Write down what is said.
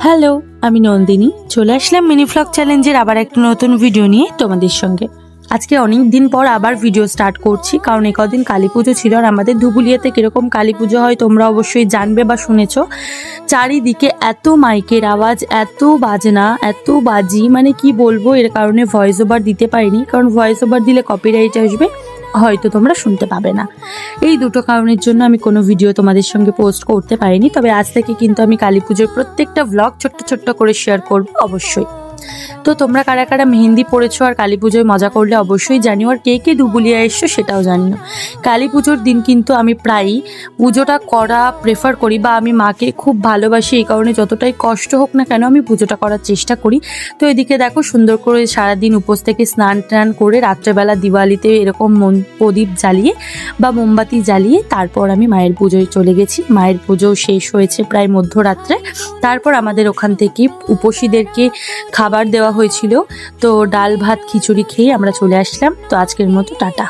Hello, আমি নন্দিনী চলে আসলাম mini vlog চ্যালেঞ্জের আবার একটা নতুন ভিডিও নিয়ে তোমাদের সঙ্গে। আজকে অনেক দিন পর আবার ভিডিও স্টার্ট করছি, কারণ এই কদিন কালী পুজো ছিল। আর আমাদের ধুবুলিয়াতে কিরকম কালী পুজো হয় তোমরা অবশ্যই জানবে বা শুনেছো। চারিদিকে এত মাইকের আওয়াজ, এত বাজনা, এত বাজি, মানে কি বলবো। এর কারণে ভয়েস ওভার দিতে পারিনি, কারণ ভয়েস ওভার দিলে কপিরাইট আসবে, হয়তো তোমরা শুনতে পাবে না। এই দুটো কারণের জন্য আমি কোনো ভিডিও তোমাদের সঙ্গে পোস্ট করতে পারিনি। তবে আজ থেকে কিন্তু আমি কালী পুজোর প্রত্যেকটা ভ্লগ ছোট্ট ছোট্ট করে শেয়ার করবো অবশ্যই। তো তোমরা কারা কারা মেহেন্দি পড়েছো আর কালী পুজোয় মজা করলে অবশ্যই জানিও, আর কে কে ধুবুলিয়া এসছো সেটাও জানিও। কালী পুজোর দিন কিন্তু আমি প্রায়ই পুজোটা করা প্রেফার করি, বা আমি মাকে খুব ভালোবাসি, এই কারণে যতটাই কষ্ট হোক না কেন আমি পুজোটা করার চেষ্টা করি। তো এদিকে দেখো, সুন্দর করে সারাদিন উপোস থেকে স্নান টান করে রাত্রেবেলা দিওয়ালিতে এরকম প্রদীপ জ্বালিয়ে বা মোমবাতি জ্বালিয়ে তারপর আমি মায়ের পুজোয় চলে গেছি। মায়ের পুজো শেষ হয়েছে প্রায় মধ্যরাত্রে। তারপর আমাদের ওখান থেকে উপসীদেরকে খাবার দেওয়া হয়েছিল, তো ডাল ভাত খিচুড়ি খেয়ে আমরা চলে আসলাম। তো আজকের মতো টাটা।